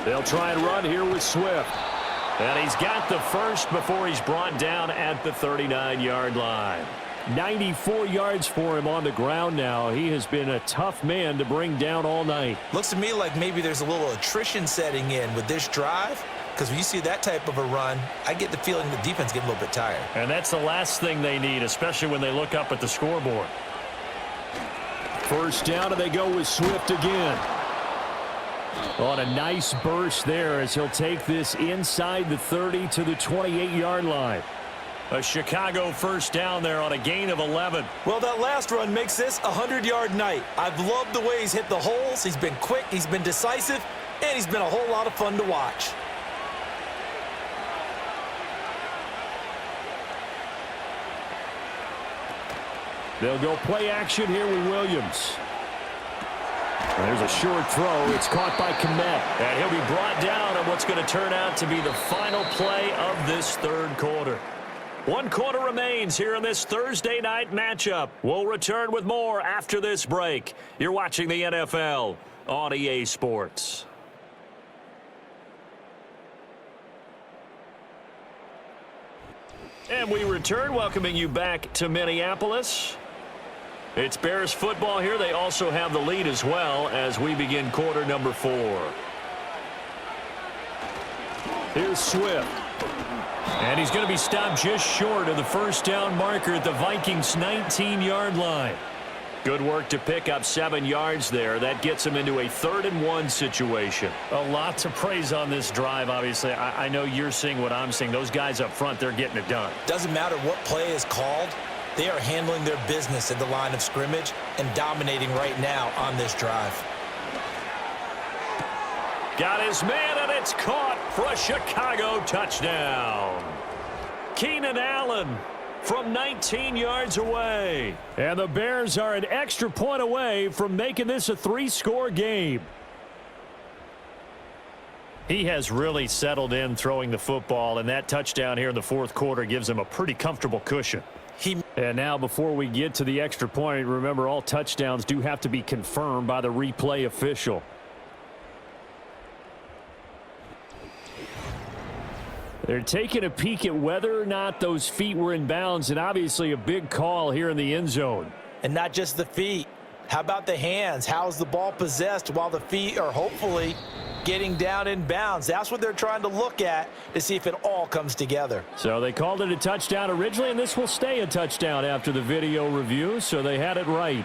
They'll try and run here with Swift. And he's got the 1st before he's brought down at the 39-yard line. 94 yards for him on the ground now. He has been a tough man to bring down all night. Looks to me like maybe there's a little attrition setting in with this drive, because when you see that type of a run, I get the feeling the defense getting a little bit tired. And that's the last thing they need, especially when they look up at the scoreboard. 1st down, and they go with Swift again. On a nice burst there as he'll take this inside the 30 to the 28-yard line. A Chicago 1st down there on a gain of 11. Well, that last run makes this a 100-yard night. I've loved the way he's hit the holes. He's been quick, he's been decisive, and he's been a whole lot of fun to watch. They'll go play action here with Williams. There's a short throw. It's caught by Komet. And he'll be brought down on what's going to turn out to be the final play of this third quarter. 1 quarter remains here in this Thursday night matchup. We'll return with more after this break. You're watching the NFL on EA Sports. And we return, welcoming you back to Minneapolis. It's Bears football here. They also have the lead as well as we begin quarter number 4. Here's Swift. And he's going to be stopped just short of the first down marker at the Vikings' 19-yard line. Good work to pick up 7 yards there. That gets him into a 3rd and 1 situation. A lot to praise on this drive, obviously. I know you're seeing what I'm seeing. Those guys up front, they're getting it done. Doesn't matter what play is called. They are handling their business at the line of scrimmage and dominating right now on this drive. Got his man, and it's caught for a Chicago touchdown. Keenan Allen from 19 yards away. And the Bears are an extra point away from making this a 3-score game. He has really settled in throwing the football, and that touchdown here in the 4th quarter gives him a pretty comfortable cushion. And now before we get to the extra point, remember all touchdowns do have to be confirmed by the replay official. They're taking a peek at whether or not those feet were in bounds, and obviously a big call here in the end zone. And not just the feet. How about the hands? How's the ball possessed while the feet are hopefully getting down in bounds? That's what they're trying to look at to see if it all comes together. So they called it a touchdown originally, and this will stay a touchdown after the video review, so they had it right.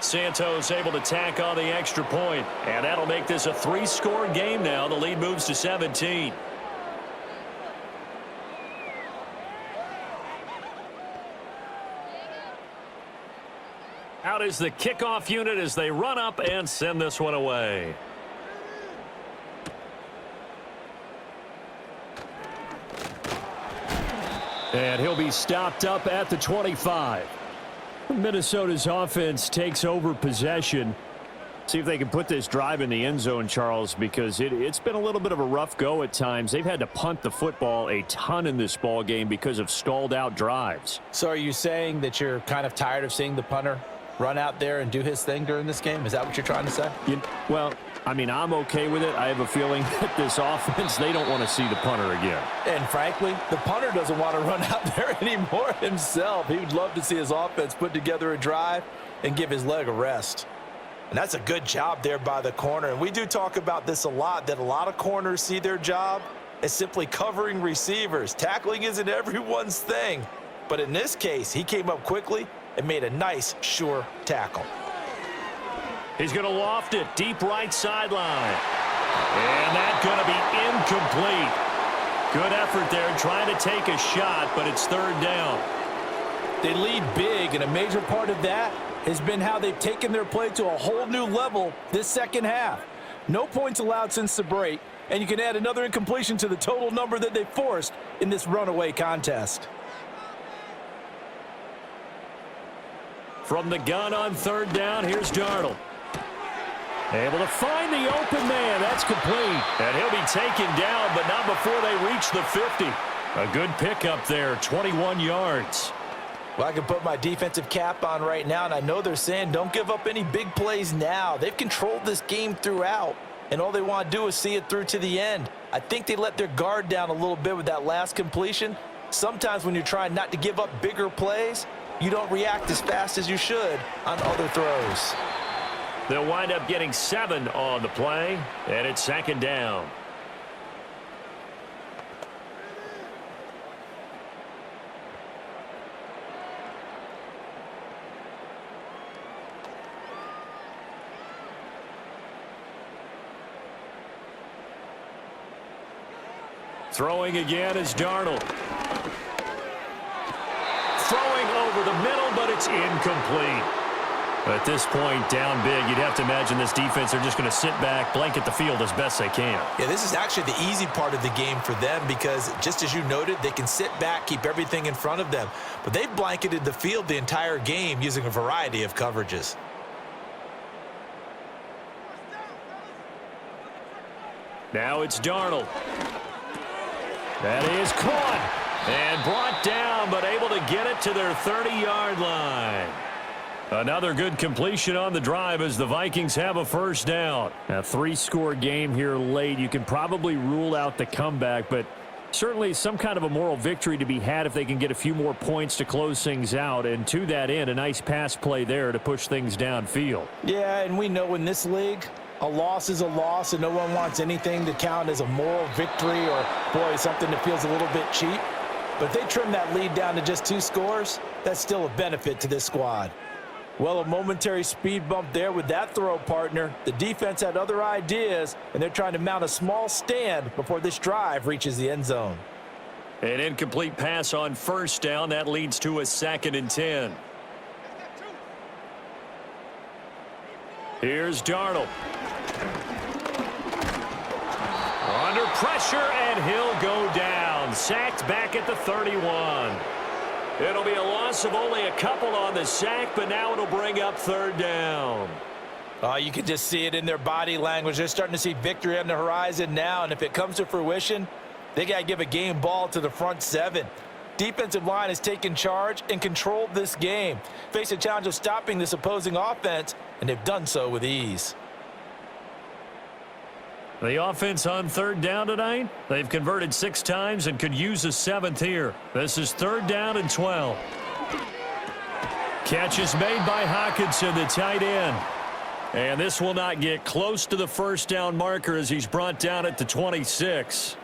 Santos able to tack on the extra point, and that'll make this a 3-score game now. The lead moves to 17. Out is the kickoff unit as they run up and send this one away. And he'll be stopped up at the 25. Minnesota's offense takes over possession. See if they can put this drive in the end zone, Charles, because it's been a little bit of a rough go at times. They've had to punt the football a ton in this ball game because of stalled out drives. So are you saying that you're kind of tired of seeing the punter run out there and do his thing during this game? Is that what you're trying to say? Well, I mean, I'm okay with it. I have a feeling that this offense, they don't want to see the punter again. And frankly, the punter doesn't want to run out there anymore himself. He would love to see his offense put together a drive and give his leg a rest. And that's a good job there by the corner. And we do talk about this a lot, that a lot of corners see their job as simply covering receivers. Tackling isn't everyone's thing. But in this case, he came up quickly and made a nice, sure tackle. He's going to loft it deep right sideline. And that's going to be incomplete. Good effort there trying to take a shot, but it's 3rd down. They lead big, and a major part of that has been how they've taken their play to a whole new level this second half. No points allowed since the break, and you can add another incompletion to the total number that they forced in this runaway contest. From the gun on 3rd down, here's Darnold. Able to find the open man. That's complete. And he'll be taken down, but not before they reach the 50. A good pickup there, 21 yards. Well, I can put my defensive cap on right now, and I know they're saying don't give up any big plays now. They've controlled this game throughout, and all they want to do is see it through to the end. I think they let their guard down a little bit with that last completion. Sometimes when you're trying not to give up bigger plays, you don't react as fast as you should on other throws. They'll wind up getting 7 on the play, and it's 2nd down. Throwing again is Darnold. Throwing over the middle, but it's incomplete. At this point, down big, you'd have to imagine this defense are just going to sit back, blanket the field as best they can. Yeah, this is actually the easy part of the game for them because, just as you noted, they can sit back, keep everything in front of them. But they've blanketed the field the entire game using a variety of coverages. Now it's Darnold. That is caught and brought down, but able to get it to their 30-yard line. Another good completion on the drive as the Vikings have a first down. A 3-score game here late. You can probably rule out the comeback, but certainly some kind of a moral victory to be had if they can get a few more points to close things out. And to that end, a nice pass play there to push things downfield. Yeah, and we know in this league, a loss is a loss, and no one wants anything to count as a moral victory or, boy, something that feels a little bit cheap. But if they trim that lead down to just 2 scores, that's still a benefit to this squad. Well, a momentary speed bump there with that throw, partner. The defense had other ideas, and they're trying to mount a small stand before this drive reaches the end zone. An incomplete pass on first down. That leads to a 2nd and 10. Here's Darnold. Under pressure, and he'll go down. Sacked back at the 31. It'll be a loss of only a couple on the sack, but now it'll bring up 3rd down. You can just see it in their body language. They're starting to see victory on the horizon now, and if it comes to fruition, they got to give a game ball to the front 7. Defensive line has taken charge and controlled this game. Face a challenge of stopping this opposing offense, and they've done so with ease. The offense on 3rd down tonight, they've converted 6 times and could use a 7th here. This is 3rd down and 12. Catch is made by Hockenson, the tight end. And this will not get close to the first down marker as he's brought down at the 26.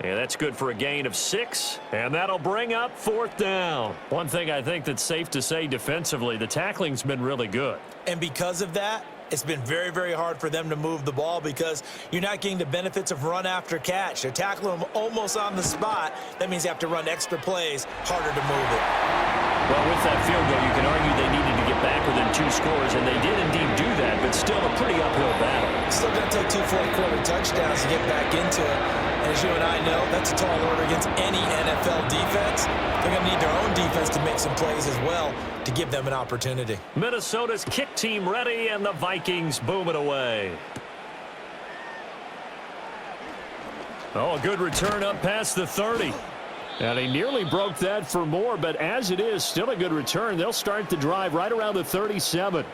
And that's good for a gain of 6, and that'll bring up 4th down. One thing I think that's safe to say defensively, the tackling's been really good. And because of that, it's been very, very hard for them to move the ball because you're not getting the benefits of run after catch. They're tackling them almost on the spot. That means they have to run extra plays, harder to move it. Well, with that field goal, you can argue they needed to get back within 2 scores, and they did indeed do that, but still a pretty uphill battle. Still going to take 2 fourth-quarter touchdowns to get back into it. And as you and I know, that's a tall order against any NFL defense. They're going to need their own defense to make some plays as well to give them an opportunity. Minnesota's kick team ready, and the Vikings boom it away. Oh, a good return up past the 30. And he nearly broke that for more, but as it is, still a good return. They'll start the drive right around the 37.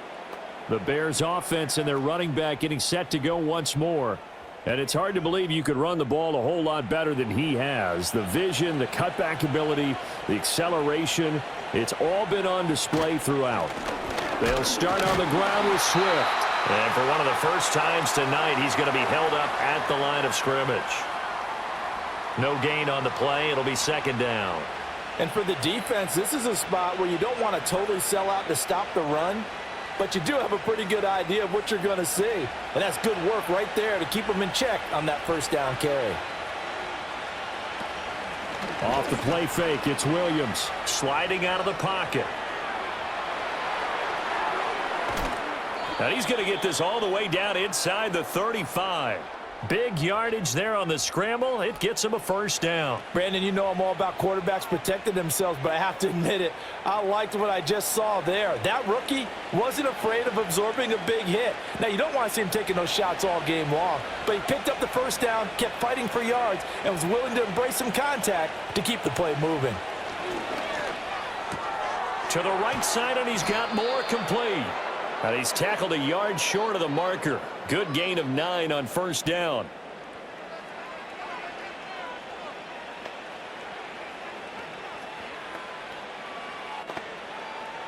The Bears offense and their running back getting set to go once more. And it's hard to believe you could run the ball a whole lot better than he has. The vision, the cutback ability, the acceleration, it's all been on display throughout. They'll start on the ground with Swift. And for one of the first times tonight, he's going to be held up at the line of scrimmage. No gain on the play. It'll be 2nd down. And for the defense, this is a spot where you don't want to totally sell out to stop the run, but you do have a pretty good idea of what you're going to see. And that's good work right there to keep them in check on that first down carry. Off the play fake, it's Williams sliding out of the pocket. And he's going to get this all the way down inside the 35. Big yardage there on the scramble. It gets him a first down. Brandon, you know I'm all about quarterbacks protecting themselves, but I have to admit it, I liked what I just saw there. That rookie wasn't afraid of absorbing a big hit. Now, you don't want to see him taking those shots all game long, but he picked up the first down, kept fighting for yards, and was willing to embrace some contact to keep the play moving. To the right side, and he's got more complete. And he's tackled a yard short of the marker. Good gain of 9 on first down.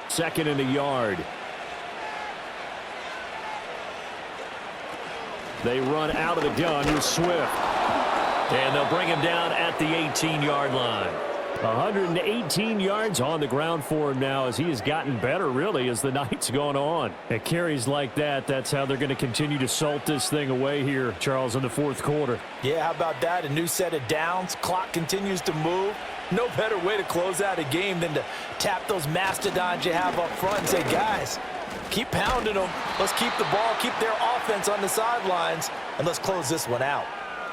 Second and a yard. They run out of the gun with Swift. And they'll bring him down at the 18-yard line. 118 yards on the ground for him now as he has gotten better, really, as the night's gone on. At carries like that, that's how they're going to continue to salt this thing away here, Charles, in the fourth quarter. Yeah, how about that? A new set of downs. Clock continues to move. No better way to close out a game than to tap those mastodons you have up front and say, guys, Keep pounding them. Let's keep the ball, keep their offense on the sidelines, and let's close this one out.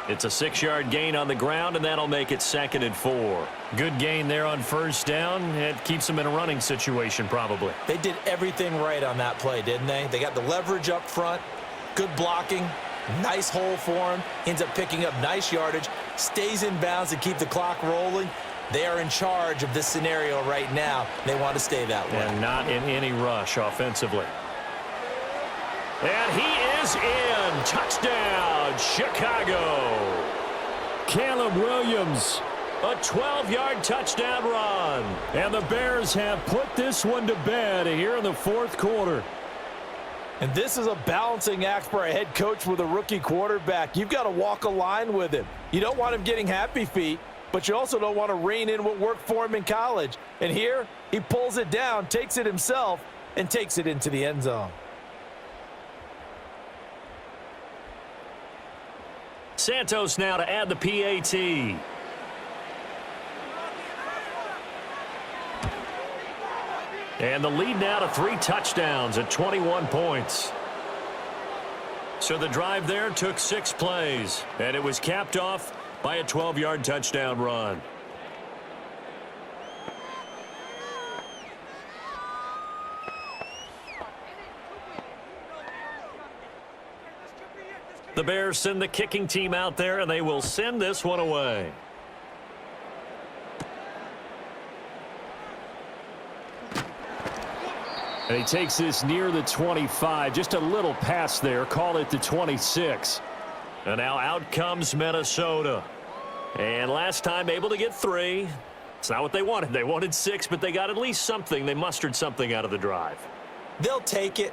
It's a 6-yard gain on the ground, and that'll make it 2nd and 4. Good gain there on first down. It keeps them in a running situation, probably. They did everything right on that play, didn't they? They got the leverage up front, good blocking, nice hole for him, ends up picking up nice yardage, stays in bounds to keep the clock rolling. They are in charge of this scenario right now. They want to stay that way. And not in any rush offensively. And he is in. Touchdown, Chicago. Caleb Williams. A 12-yard touchdown run. And the Bears have put this one to bed here in the 4th quarter. And this is a balancing act for a head coach with a rookie quarterback. You've got to walk a line with him. You don't want him getting happy feet, but you also don't want to rein in what worked for him in college. And here, he pulls it down, takes it himself, and takes it into the end zone. Santos now to add the PAT. And the lead now to 3 touchdowns at 21 points. So the drive there took 6 plays, and it was capped off by a 12-yard touchdown run. The Bears send the kicking team out there, and they will send this one away. And he takes this near the 25. Just a little pass there. Call it the 26. And now out comes Minnesota. And last time able to get 3. It's not what they wanted. They wanted 6, but they got at least something. They mustered something out of the drive. They'll take it.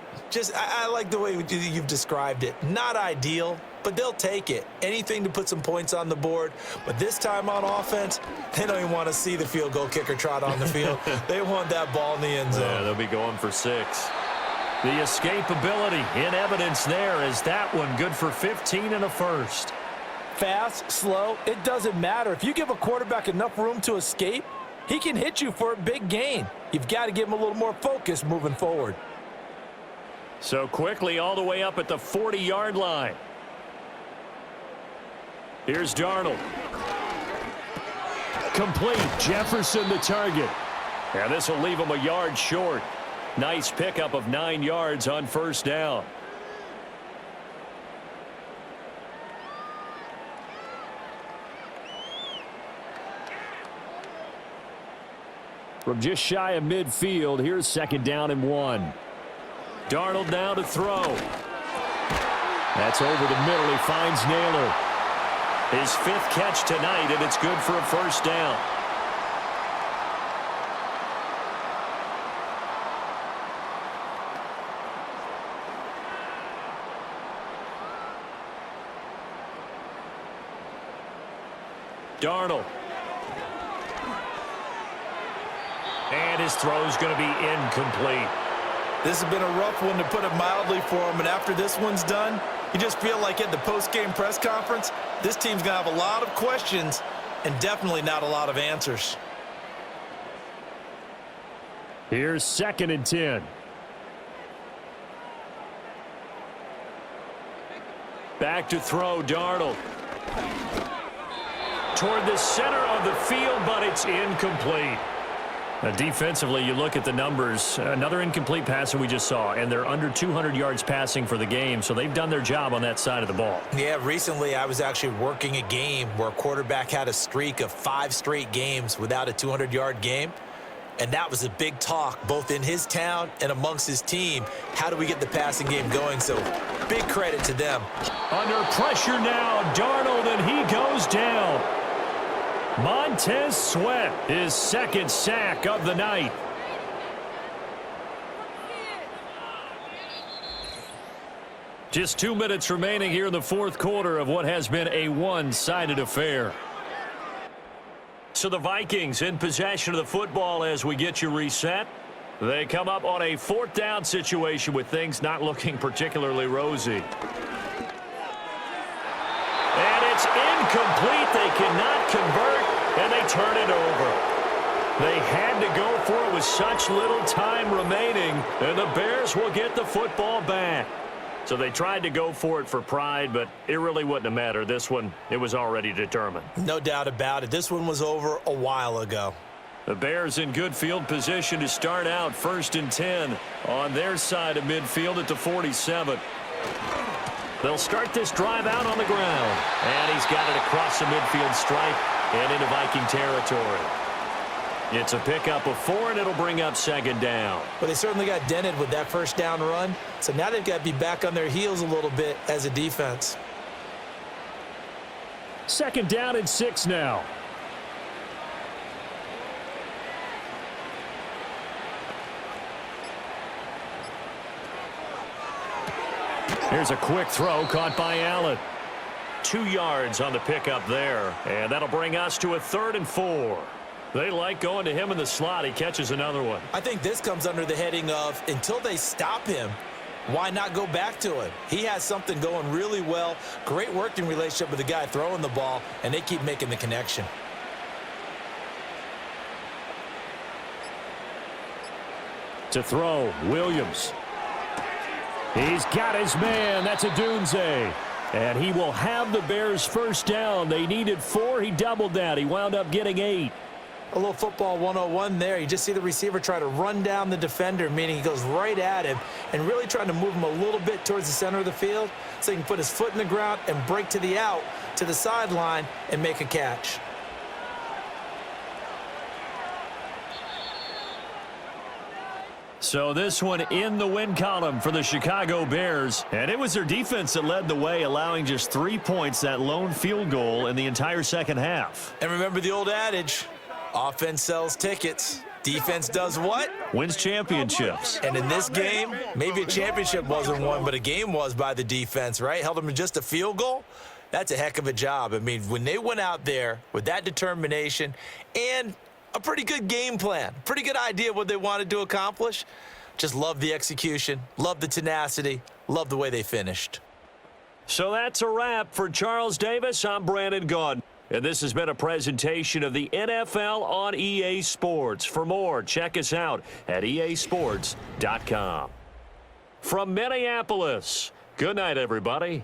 I like the way you've described it. Not ideal, but they'll take it. Anything to put some points on the board. But this time on offense, they don't even want to see the field goal kicker trot on the field. They want that ball in the end zone. Yeah, they'll be going for 6. The escapability in evidence there is that one good for 15 and a first. Fast, slow, it doesn't matter. If you give a quarterback enough room to escape, he can hit you for a big gain. You've got to give him a little more focus moving forward. So quickly all the way up at the 40-yard line. Here's Darnold. Complete. Jefferson the target. And this will leave him a yard short. Nice pickup of 9 yards on first down. From just shy of midfield, here's 2nd down and 1. Darnold now to throw. That's over the middle. He finds Naylor. His 5th catch tonight, and it's good for a first down. Darnold. And his throw's going to be incomplete. This has been a rough one, to put it mildly, for him. And after this one's done, you just feel like at the post-game press conference, this team's going to have a lot of questions and definitely not a lot of answers. Here's 2nd and 10. Back to throw, Darnold. Toward the center of the field, but it's incomplete. Defensively, you look at the numbers. Another incomplete pass that we just saw, and they're under 200 yards passing for the game, so they've done their job on that side of the ball. Yeah, recently I was actually working a game where a quarterback had a streak of 5 straight games without a 200-yard game, and that was a big talk both in his town and amongst his team. How do we get the passing game going? So big credit to them. Under pressure now, Darnold, and he goes down. Montez Sweat, his 2nd sack of the night. Just 2 minutes remaining here in the 4th quarter of what has been a one-sided affair. So the Vikings in possession of the football as we get you reset. They come up on a 4th down situation with things not looking particularly rosy. And it's incomplete. They cannot convert, and they turn it over. They had to go for it with such little time remaining, and the Bears will get the football back. So they tried to go for it for pride, but it really wouldn't have mattered. This one, it was already determined. No doubt about it. This one was over a while ago. The Bears in good field position to start out 1st and 10 on their side of midfield at the 47. They'll start this drive out on the ground. And he's got it across the midfield stripe and into Viking territory. It's a pickup of 4, and it'll bring up 2nd down. But they certainly got dented with that first down run. So now they've got to be back on their heels a little bit as a defense. 2nd down and 6 now. Here's a quick throw caught by Allen. 2 yards on the pickup there, and that'll bring us to a 3rd and 4. They like going to him in the slot. He catches another one. I think this comes under the heading of until they stop him, why not go back to it? He has something going really well, great working relationship with the guy throwing the ball, and they keep making the connection. To throw, Williams. He's got his man. That's a Dunze. And he will have the Bears 1st down. They needed 4. He doubled that. He wound up getting 8. A little football 101 there. You just see the receiver try to run down the defender, meaning he goes right at him and really trying to move him a little bit towards the center of the field so he can put his foot in the ground and break to the out, to the sideline, and make a catch. So this one in the win column for the Chicago Bears. And it was their defense that led the way, allowing just 3 points, that lone field goal in the entire second half. And remember the old adage, offense sells tickets. Defense does what? Wins championships. And in this game, maybe a championship wasn't won, but a game was by the defense, right? Held them to just a field goal. That's a heck of a job. I mean, when they went out there with that determination and a pretty good game plan, pretty good idea what they wanted to accomplish, just love the execution, love the tenacity, love the way they finished. So that's a wrap for Charles Davis. I'm Brandon Gaudin. And this has been a presentation of the NFL on EA Sports. For more, check us out at easports.com. From Minneapolis, good night, everybody.